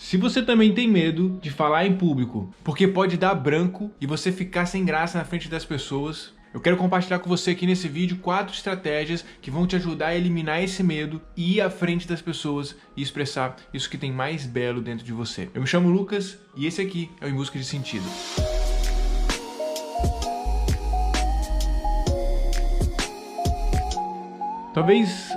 Se você também tem medo de falar em público, porque pode dar branco e você ficar sem graça na frente das pessoas, eu quero compartilhar com você aqui nesse vídeo 4 estratégias que vão te ajudar a eliminar esse medo e ir à frente das pessoas e expressar isso que tem mais belo dentro de você. Eu me chamo Lucas e esse aqui é o Em Busca de Sentido. Talvez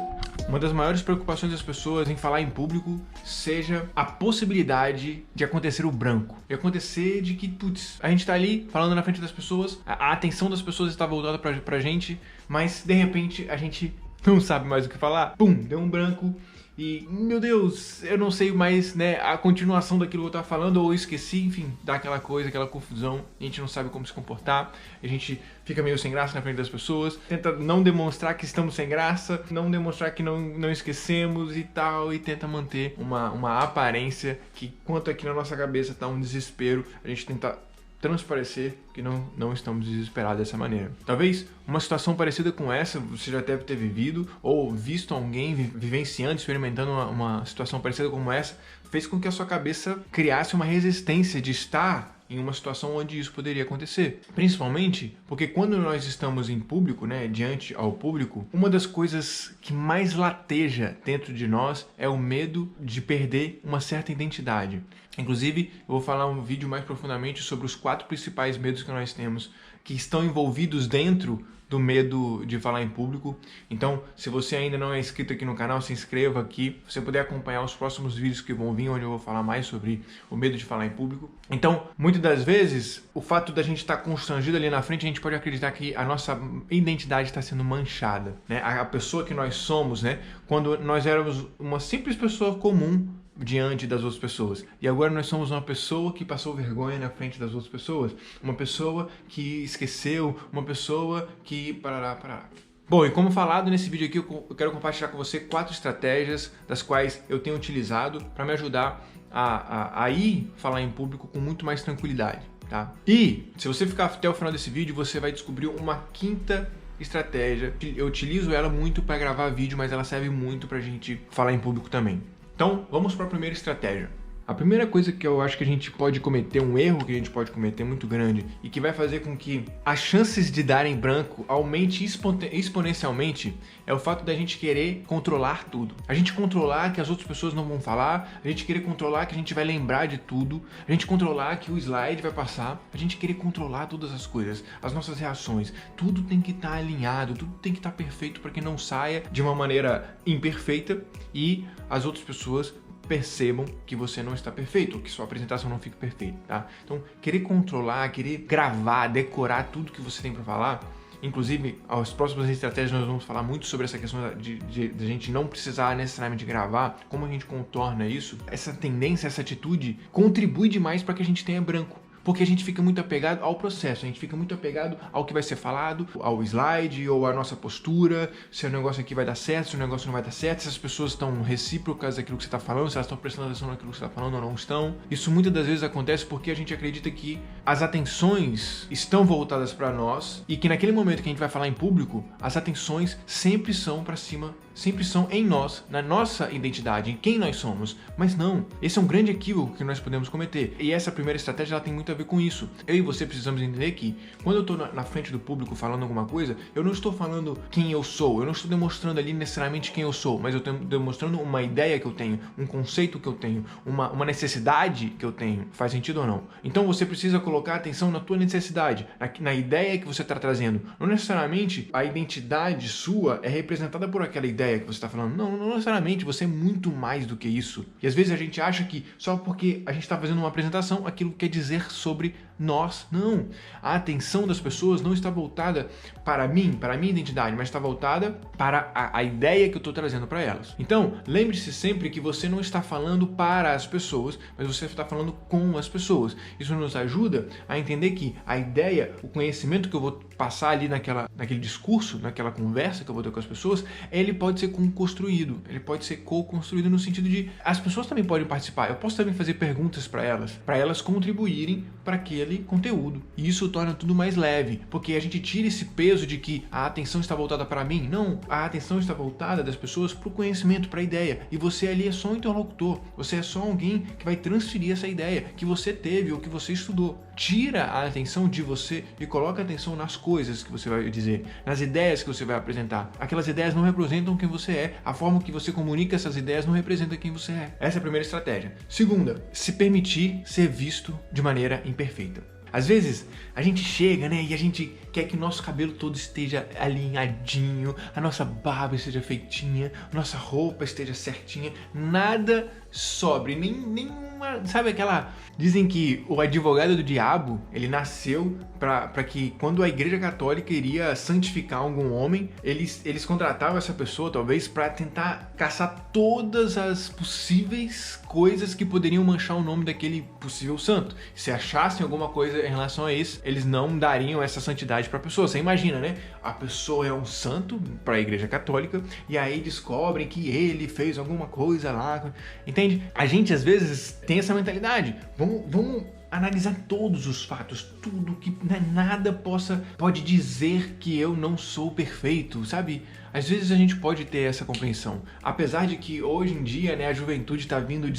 uma das maiores preocupações das pessoas em falar em público seja a possibilidade de acontecer o branco. De acontecer de que, putz, a gente tá ali falando na frente das pessoas, a atenção das pessoas está voltada pra gente, mas de repente a gente não sabe mais o que falar. Pum, deu um branco e, meu Deus, eu não sei mais, né, a continuação daquilo que eu tava falando, ou eu esqueci, enfim, dá aquela coisa, aquela confusão, a gente não sabe como se comportar, a gente fica meio sem graça na frente das pessoas, tenta não demonstrar que estamos sem graça, não demonstrar que não esquecemos e tal, e tenta manter uma aparência que, enquanto aqui na nossa cabeça tá um desespero, a gente tenta transparecer que não estamos desesperados dessa maneira. Talvez uma situação parecida com essa você já deve ter vivido ou visto alguém vivenciando, experimentando uma situação parecida como essa, fez com que a sua cabeça criasse uma resistência de estar em uma situação onde isso poderia acontecer. Principalmente porque quando nós estamos em público, né, diante ao público, uma das coisas que mais lateja dentro de nós é o medo de perder uma certa identidade. Inclusive, eu vou falar um vídeo mais profundamente sobre os 4 principais medos que nós temos, que estão envolvidos dentro do medo de falar em público. Então, se você ainda não é inscrito aqui no canal, se inscreva aqui, pra você poder acompanhar os próximos vídeos que vão vir, onde eu vou falar mais sobre o medo de falar em público. Então, muitas das vezes, o fato da gente estar constrangido ali na frente, a gente pode acreditar que a nossa identidade está sendo manchada, né? A pessoa que nós somos, né? Quando nós éramos uma simples pessoa comum diante das outras pessoas. E agora nós somos uma pessoa que passou vergonha na frente das outras pessoas. Uma pessoa que esqueceu, uma pessoa que... parará. Bom, e como falado nesse vídeo aqui, eu quero compartilhar com você 4 estratégias das quais eu tenho utilizado para me ajudar a ir falar em público com muito mais tranquilidade, tá? E se você ficar até o final desse vídeo, você vai descobrir uma 5ª estratégia. Eu utilizo ela muito para gravar vídeo, mas ela serve muito para a gente falar em público também. Então, vamos para a primeira estratégia. A primeira coisa que eu acho que a gente pode cometer, um erro que a gente pode cometer muito grande e que vai fazer com que as chances de darem branco aumente exponencialmente é o fato da gente querer controlar tudo. A gente controlar que as outras pessoas não vão falar, a gente querer controlar que a gente vai lembrar de tudo, a gente controlar que o slide vai passar, a gente querer controlar todas as coisas, as nossas reações. Tudo tem que estar alinhado, tudo tem que estar perfeito para que não saia de uma maneira imperfeita e as outras pessoas percebam que você não está perfeito, que sua apresentação não fica perfeita, tá? Então, querer controlar, querer gravar, decorar tudo que você tem para falar, inclusive, as próximas estratégias nós vamos falar muito sobre essa questão de a gente não precisar necessariamente gravar, como a gente contorna isso. Essa tendência, essa atitude contribui demais para que a gente tenha branco. Porque a gente fica muito apegado ao processo, a gente fica muito apegado ao que vai ser falado, ao slide ou à nossa postura, se o negócio aqui vai dar certo, se o negócio não vai dar certo, se as pessoas estão recíprocas daquilo que você está falando, se elas estão prestando atenção naquilo que você está falando ou não estão. Isso muitas das vezes acontece porque a gente acredita que as atenções estão voltadas para nós e que naquele momento que a gente vai falar em público, as atenções sempre são para cima, sempre são em nós, na nossa identidade, em quem nós somos. Mas não, esse é um grande equívoco que nós podemos cometer. E essa primeira estratégia ela tem muito a ver com isso. Eu e você precisamos entender que quando eu estou na frente do público falando alguma coisa, eu não estou falando quem eu sou, eu não estou demonstrando ali necessariamente quem eu sou, mas eu estou demonstrando uma ideia que eu tenho, um conceito que eu tenho, uma necessidade que eu tenho. Faz sentido ou não? Então você precisa colocar atenção na tua necessidade, na ideia que você está trazendo. Não necessariamente a identidade sua é representada por aquela ideia que você está falando. Não necessariamente, você é muito mais do que isso. E às vezes a gente acha que só porque a gente está fazendo uma apresentação, aquilo quer dizer sobre nós. Não. A atenção das pessoas não está voltada para mim, para a minha identidade, mas está voltada para a ideia que eu estou trazendo para elas. Então, lembre-se sempre que você não está falando para as pessoas, mas você está falando com as pessoas. Isso nos ajuda a entender que a ideia, o conhecimento que eu vou passar ali naquele discurso, naquela conversa que eu vou ter com as pessoas, ele pode ser construído, ele pode ser co-construído no sentido de as pessoas também podem participar. Eu posso também fazer perguntas para elas contribuírem para aquele conteúdo. E isso torna tudo mais leve, porque a gente tira esse peso de que a atenção está voltada para mim. Não, a atenção está voltada das pessoas para o conhecimento, para a ideia. E você ali é só um interlocutor, você é só alguém que vai transferir essa ideia que você teve ou que você estudou. Tira a atenção de você e coloca a atenção nas coisas que você vai dizer, nas ideias que você vai apresentar. Aquelas ideias não representam quem você é, a forma que você comunica essas ideias não representa quem você é. Essa é a primeira estratégia. Segunda, se permitir ser visto de maneira imperfeita. Às vezes, a gente chega, né, e a gente quer que o nosso cabelo todo esteja alinhadinho, a nossa barba esteja feitinha, nossa roupa esteja certinha, nada sobre, nenhuma, sabe aquela... Dizem que o advogado do diabo, ele nasceu para que quando a Igreja Católica iria santificar algum homem, eles contratavam essa pessoa, talvez, para tentar caçar todas as possíveis coisas que poderiam manchar o nome daquele possível santo. Se achassem alguma coisa em relação a isso, eles não dariam essa santidade para a pessoa. Você imagina, né? A pessoa é um santo para a Igreja Católica e aí descobrem que ele fez alguma coisa lá. Entende? A gente às vezes tem essa mentalidade. Vamos analisar todos os fatos, tudo que nada pode dizer que eu não sou perfeito, sabe? Às vezes a gente pode ter essa compreensão, apesar de que hoje em dia, né, a juventude está vindo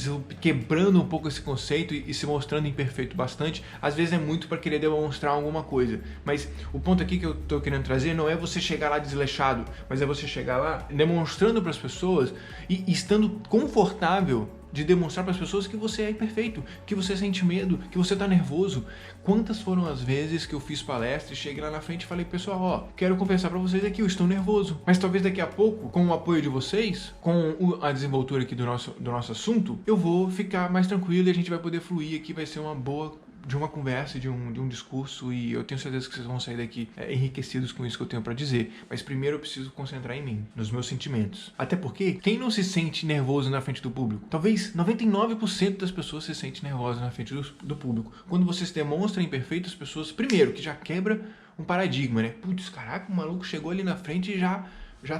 quebrando um pouco esse conceito e se mostrando imperfeito bastante. Às vezes é muito para querer demonstrar alguma coisa, mas o ponto aqui que eu estou querendo trazer não é você chegar lá desleixado, mas é você chegar lá demonstrando para as pessoas e estando confortável de demonstrar para as pessoas que você é imperfeito, que você sente medo, que você tá nervoso. Quantas foram as vezes que eu fiz palestra e cheguei lá na frente e falei, pessoal, ó, quero conversar para vocês aqui, eu estou nervoso. Mas talvez daqui a pouco, com o apoio de vocês, com a desenvoltura aqui do nosso assunto, eu vou ficar mais tranquilo e a gente vai poder fluir aqui, vai ser uma boa de uma conversa, de um discurso, e eu tenho certeza que vocês vão sair daqui enriquecidos com isso que eu tenho para dizer. Mas primeiro eu preciso concentrar em mim, nos meus sentimentos. Até porque, quem não se sente nervoso na frente do público? Talvez 99% das pessoas se sentem nervosas na frente do público. Quando você se demonstra imperfeito, as pessoas, primeiro, que já quebra um paradigma, né? Putz, caraca, o maluco chegou ali na frente e já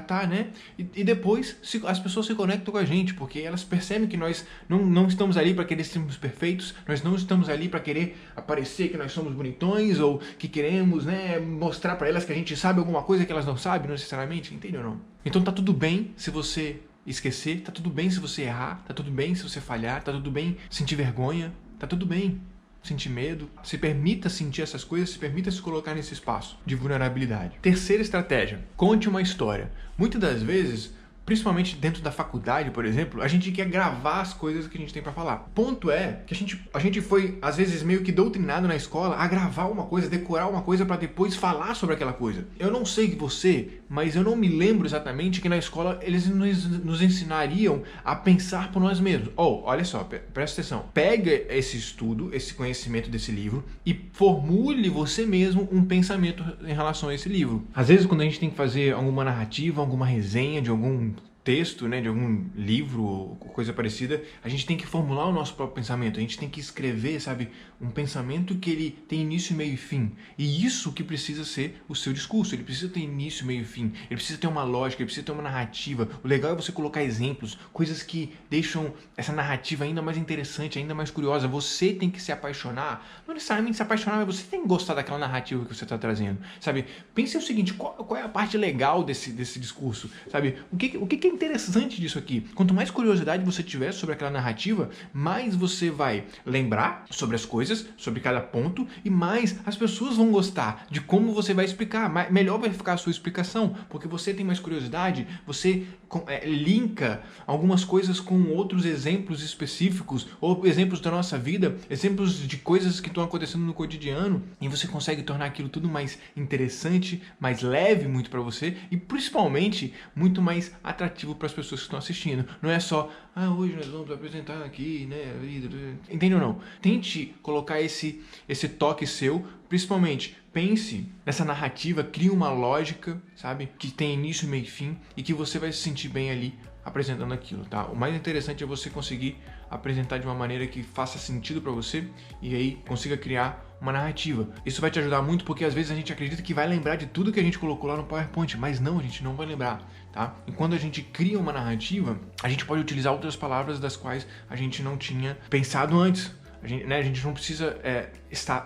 tá, né? E depois as pessoas se conectam com a gente, porque elas percebem que nós não estamos ali para querer sermos perfeitos, nós não estamos ali para querer aparecer que nós somos bonitões ou que queremos, né, mostrar para elas que a gente sabe alguma coisa que elas não sabem, não necessariamente, entende ou não? Então tá tudo bem se você esquecer, tá tudo bem se você errar, tá tudo bem se você falhar, tá tudo bem sentir vergonha, tá tudo bem sentir medo. Se permita sentir essas coisas, se permita se colocar nesse espaço de vulnerabilidade. Terceira estratégia, conte uma história. Muitas das vezes, principalmente dentro da faculdade, por exemplo, a gente quer gravar as coisas que a gente tem pra falar. Ponto é que a gente foi, às vezes, meio que doutrinado na escola a gravar uma coisa, decorar uma coisa pra depois falar sobre aquela coisa. Eu não sei você, mas eu não me lembro exatamente que na escola eles nos ensinariam a pensar por nós mesmos. Olha só, presta atenção. Pega esse estudo, esse conhecimento desse livro e formule você mesmo um pensamento em relação a esse livro. Às vezes, quando a gente tem que fazer alguma narrativa, alguma resenha de algum texto, né, de algum livro ou coisa parecida, a gente tem que formular o nosso próprio pensamento, a gente tem que escrever, sabe, um pensamento que ele tem início, meio e fim. E isso que precisa ser o seu discurso, ele precisa ter início, meio e fim, ele precisa ter uma lógica, ele precisa ter uma narrativa. O legal é você colocar exemplos, coisas que deixam essa narrativa ainda mais interessante, ainda mais curiosa. Você tem que se apaixonar, não necessariamente se apaixonar, mas você tem que gostar daquela narrativa que você está trazendo, sabe? Pense o seguinte, qual é a parte legal desse discurso, sabe? O que é interessante disso aqui? Quanto mais curiosidade você tiver sobre aquela narrativa, mais você vai lembrar sobre as coisas, sobre cada ponto, e mais as pessoas vão gostar de como você vai explicar. Melhor vai ficar a sua explicação, porque você tem mais curiosidade, você linka algumas coisas com outros exemplos específicos, ou exemplos da nossa vida, exemplos de coisas que estão acontecendo no cotidiano, e você consegue tornar aquilo tudo mais interessante, mais leve muito para você, e principalmente muito mais atrativo para as pessoas que estão assistindo. Não é só, hoje nós vamos apresentar aqui, né, a vida. Entende ou não? Tente colocar esse toque seu, principalmente pense nessa narrativa, crie uma lógica, sabe, que tem início, meio e fim, e que você vai se sentir bem ali apresentando aquilo, tá? O mais interessante é você conseguir apresentar de uma maneira que faça sentido para você e aí consiga criar uma narrativa. Isso vai te ajudar muito porque às vezes a gente acredita que vai lembrar de tudo que a gente colocou lá no PowerPoint, mas não, a gente não vai lembrar, tá? E quando a gente cria uma narrativa, a gente pode utilizar outras palavras das quais a gente não tinha pensado antes. A gente não precisa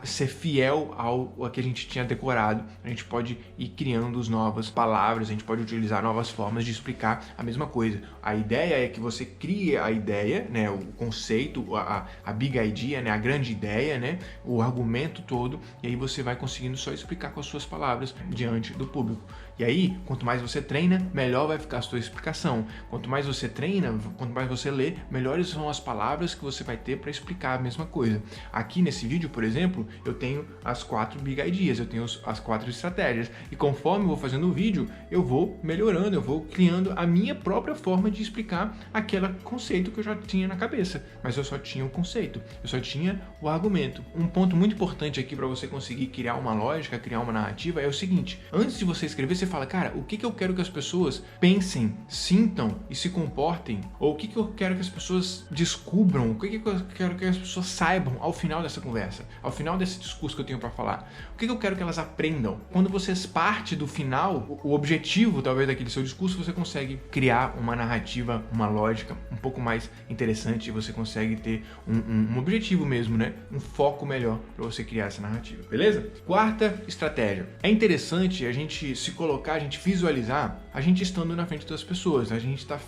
ser fiel ao que a gente tinha decorado. A gente pode ir criando as novas palavras, a gente pode utilizar novas formas de explicar a mesma coisa. A ideia é que você crie a ideia, né, o conceito, a big idea, né, a grande ideia, né, o argumento todo, e aí você vai conseguindo só explicar com as suas palavras diante do público. E aí, quanto mais você treina, melhor vai ficar a sua explicação. Quanto mais você treina, quanto mais você lê, melhores são as palavras que você vai ter para explicar a mesma coisa. Aqui nesse vídeo, por exemplo, eu tenho as 4 big ideas, eu tenho as 4 estratégias. E conforme eu vou fazendo o vídeo, eu vou melhorando, eu vou criando a minha própria forma de explicar aquele conceito que eu já tinha na cabeça. Mas eu só tinha o conceito, eu só tinha o argumento. Um ponto muito importante aqui para você conseguir criar uma lógica, criar uma narrativa é o seguinte: antes de você escrever, você fala, cara, o que eu quero que as pessoas pensem, sintam e se comportem? Ou o que eu quero que as pessoas descubram? O que eu quero que as pessoas saibam ao final dessa conversa? Ao final desse discurso que eu tenho para falar? O que eu quero que elas aprendam? Quando você parte do final, o objetivo talvez daquele seu discurso, você consegue criar uma narrativa, uma lógica um pouco mais interessante e você consegue ter um objetivo mesmo, né? Um foco melhor para você criar essa narrativa, beleza? Quarta estratégia. É interessante a gente se colocar, a gente visualizar a gente estando na frente das pessoas, a gente está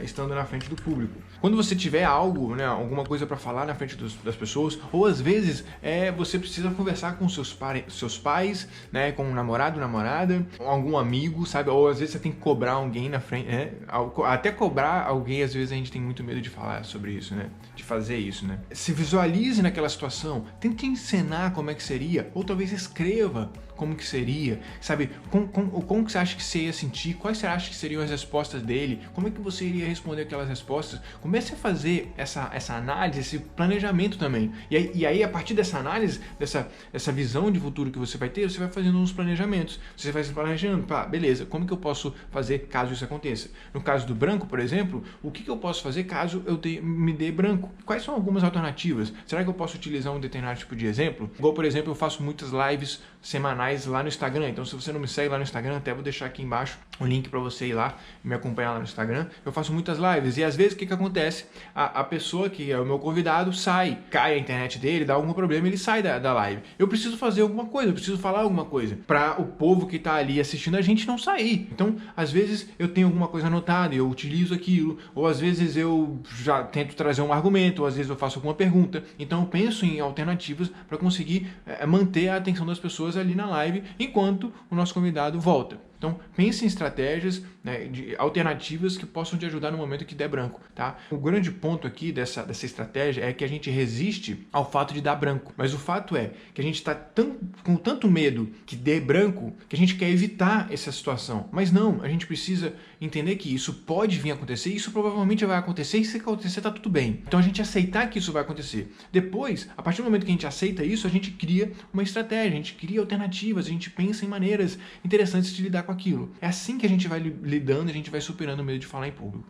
estando na frente do público. Quando você tiver algo, né, alguma coisa para falar na frente das pessoas, ou às vezes você precisa conversar com seus pais, né, com um namorado, namorada, algum amigo, sabe? Ou às vezes você tem que cobrar alguém na frente, até cobrar alguém, às vezes a gente tem muito medo de falar sobre isso, né? De fazer isso, né? Se visualize naquela situação, tente encenar como é que seria, ou talvez escreva como que seria, sabe? Como que você acha que você ia sentir? Quais você acha que seriam as respostas dele? Como é que você iria responder aquelas respostas? Comece a fazer essa análise, esse planejamento também. E aí, a partir dessa análise, dessa visão de futuro que você vai ter, você vai fazendo uns planejamentos. Você vai se planejando, beleza, como que eu posso fazer caso isso aconteça? No caso do branco, por exemplo, o que eu posso fazer caso eu me dê branco? Quais são algumas alternativas? Será que eu posso utilizar um determinado tipo de exemplo? Igual, por exemplo, eu faço muitas lives semanais lá no Instagram. Então, se você não me segue lá no Instagram, até vou deixar aqui embaixo o link para você ir lá e me acompanhar lá no Instagram. Eu faço muitas lives e às vezes o que acontece? A pessoa que é o meu convidado cai a internet dele, dá algum problema, ele sai da live. Eu preciso fazer alguma coisa, eu preciso falar alguma coisa para o povo que está ali assistindo a gente não sair. Então, às vezes eu tenho alguma coisa anotada e eu utilizo aquilo, ou às vezes eu já tento trazer um argumento, ou às vezes eu faço alguma pergunta. Então, eu penso em alternativas para conseguir manter a atenção das pessoas ali na live enquanto o nosso convidado volta. Então, pense em estratégias, né, de alternativas que possam te ajudar no momento que der branco, tá? O grande ponto aqui dessa estratégia é que a gente resiste ao fato de dar branco. Mas o fato é que a gente está com tanto medo que dê branco que a gente quer evitar essa situação. Mas não, a gente precisa entender que isso pode vir a acontecer, isso provavelmente vai acontecer e se acontecer tá tudo bem. Então, a gente aceitar que isso vai acontecer. Depois, a partir do momento que a gente aceita isso, a gente cria uma estratégia, a gente cria alternativas, a gente pensa em maneiras interessantes de lidar com aquilo. É assim que a gente vai lidando, a gente vai superando o medo de falar em público.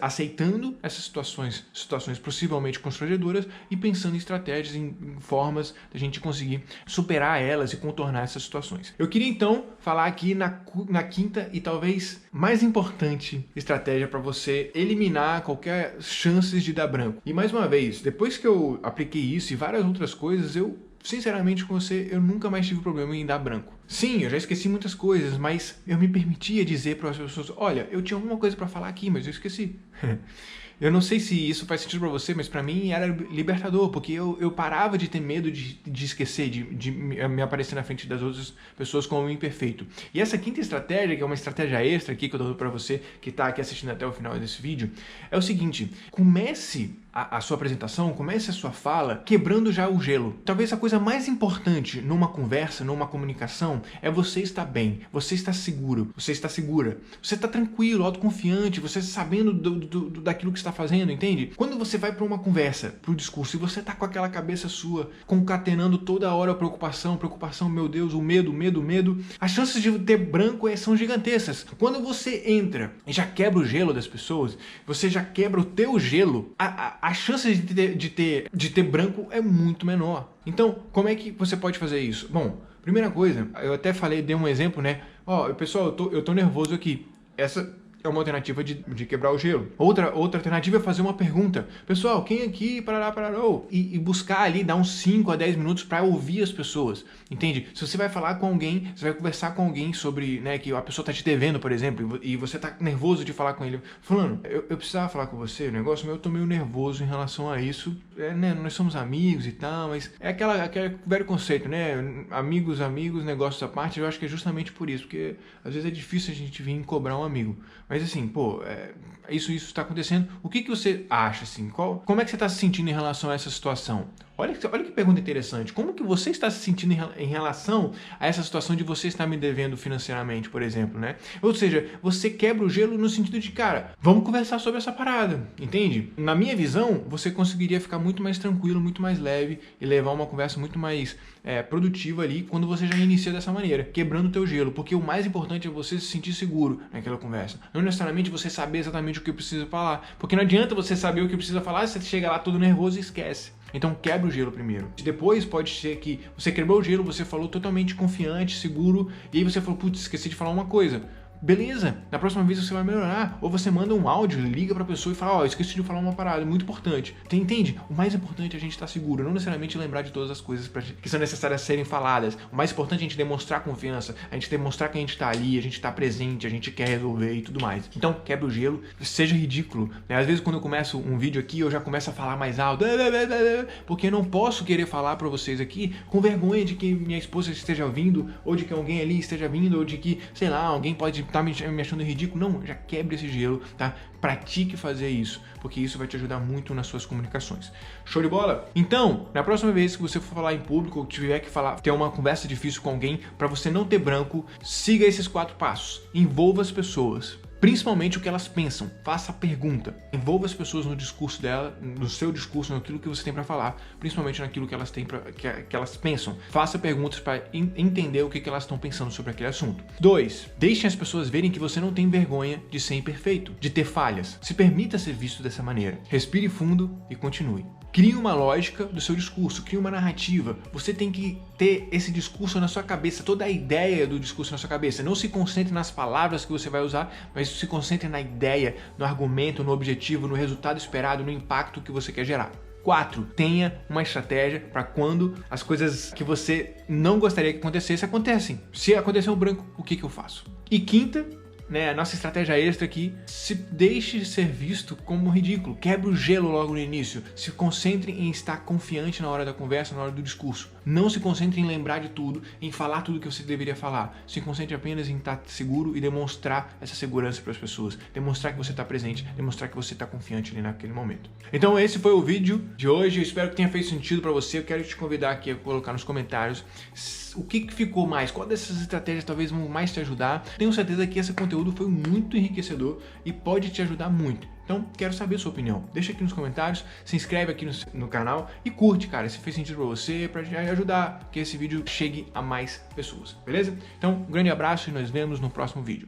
Aceitando essas situações possivelmente constrangedoras e pensando em estratégias, em formas de a gente conseguir superar elas e contornar essas situações. Eu queria então falar aqui na quinta e talvez mais importante estratégia para você eliminar qualquer chances de dar branco. E mais uma vez, depois que eu apliquei isso e várias outras coisas, sinceramente com você, eu nunca mais tive problema em dar branco. Sim, eu já esqueci muitas coisas, mas eu me permitia dizer para as pessoas, olha, eu tinha alguma coisa para falar aqui, mas eu esqueci. Eu não sei se isso faz sentido para você, mas para mim era libertador, porque eu parava de ter medo de esquecer, de me aparecer na frente das outras pessoas como imperfeito. E essa quinta estratégia, que é uma estratégia extra aqui que eu dou para você que está aqui assistindo até o final desse vídeo, é o seguinte: comece a sua apresentação, comece a sua fala quebrando já o gelo. Talvez a coisa mais importante numa conversa, numa comunicação, é você estar bem, você está seguro, você está segura, você está tranquilo, autoconfiante, você sabendo daquilo que está fazendo, entende? Quando você vai para uma conversa, para o discurso, e você está com aquela cabeça sua concatenando toda hora a preocupação, meu Deus, o medo, as chances de ter branco são gigantescas. Quando você entra e já quebra o gelo das pessoas, você já quebra o teu gelo, a chance de ter branco é muito menor. Então, como é que você pode fazer isso? Bom, primeira coisa, eu até dei um exemplo, né? Pessoal, eu tô nervoso aqui. é uma alternativa de quebrar o gelo. Outra alternativa é fazer uma pergunta. Pessoal, quem aqui parará, e buscar ali, dar uns 5 a 10 minutos para ouvir as pessoas, entende? Se você vai falar com alguém, você vai conversar com alguém sobre, né, que a pessoa tá te devendo, por exemplo, e você tá nervoso de falar com ele. Fulano, eu precisava falar com você, o negócio meu, eu tô meio nervoso em relação a isso, né, nós somos amigos e tal, mas é aquele velho conceito, né, amigos, negócios à parte. Eu acho que é justamente por isso, porque às vezes é difícil a gente vir cobrar um amigo, mas assim, pô, isso está acontecendo. O que você acha, assim? Como é que você está se sentindo em relação a essa situação? Olha que pergunta interessante. Como que você está se sentindo em relação a essa situação de você estar me devendo financeiramente, por exemplo, né? Ou seja, você quebra o gelo no sentido de, cara, vamos conversar sobre essa parada, entende? Na minha visão, você conseguiria ficar muito mais tranquilo, muito mais leve e levar uma conversa muito mais produtiva ali quando você já inicia dessa maneira, quebrando o teu gelo, porque o mais importante é você se sentir seguro naquela conversa. Não necessariamente você saber exatamente o que precisa falar, porque não adianta você saber o que precisa falar, você chega lá todo nervoso e esquece. Então quebra o gelo primeiro. Depois pode ser que você quebrou o gelo, você falou totalmente confiante, seguro, e aí você falou, putz, esqueci de falar uma coisa. Beleza, na próxima vez você vai melhorar. Ou você manda um áudio, liga pra pessoa e fala, ó, esqueci de falar uma parada, muito importante. Você entende? O mais importante é a gente estar seguro, não necessariamente lembrar de todas as coisas que são necessárias serem faladas. O mais importante é a gente demonstrar confiança, a gente demonstrar que a gente tá ali, a gente tá presente, a gente quer resolver e tudo mais. Então, quebra o gelo, seja ridículo, né? Às vezes quando eu começo um vídeo aqui, eu já começo a falar mais alto, porque eu não posso querer falar pra vocês aqui com vergonha de que minha esposa esteja vindo, ou de que alguém ali esteja vindo, ou de que, sei lá, alguém pode tá me achando ridículo. Não, já quebre esse gelo, tá? Pratique fazer isso, porque isso vai te ajudar muito nas suas comunicações. Show de bola? Então, na próxima vez que você for falar em público, ou tiver que ter uma conversa difícil com alguém, para você não ter branco, siga esses 4 passos. Envolva as pessoas. Principalmente o que elas pensam. Faça a pergunta. Envolva as pessoas no discurso dela, no seu discurso, naquilo que você tem para falar, principalmente naquilo que elas têm que elas pensam. Faça perguntas para entender o que elas estão pensando sobre aquele assunto. 2. Deixem as pessoas verem que você não tem vergonha de ser imperfeito, de ter falhas. Se permita ser visto dessa maneira. Respire fundo e continue. Crie uma lógica do seu discurso, crie uma narrativa. Você tem que ter esse discurso na sua cabeça, toda a ideia do discurso na sua cabeça. Não se concentre nas palavras que você vai usar, mas se concentre na ideia, no argumento, no objetivo, no resultado esperado, no impacto que você quer gerar. 4. Tenha uma estratégia para quando as coisas que você não gostaria que acontecesse, acontecem. Se acontecer um branco, o que eu faço? E 5ª, né, a nossa estratégia extra aqui, se deixe ser visto como ridículo, quebre o gelo logo no início, se concentre em estar confiante na hora da conversa, na hora do discurso. Não se concentre em lembrar de tudo, em falar tudo que você deveria falar. Se concentre apenas em estar seguro e demonstrar essa segurança para as pessoas, demonstrar que você está presente, demonstrar que você está confiante ali naquele momento. Então esse foi o vídeo de hoje, eu espero que tenha feito sentido para você. Eu quero te convidar aqui a colocar nos comentários o que ficou mais, qual dessas estratégias talvez vão mais te ajudar. Tenho certeza que esse conteúdo foi muito enriquecedor e pode te ajudar muito. Então, quero saber a sua opinião. Deixa aqui nos comentários, se inscreve aqui no canal e curte, cara, se fez sentido pra você, pra ajudar que esse vídeo chegue a mais pessoas, beleza? Então, um grande abraço e nós vemos no próximo vídeo.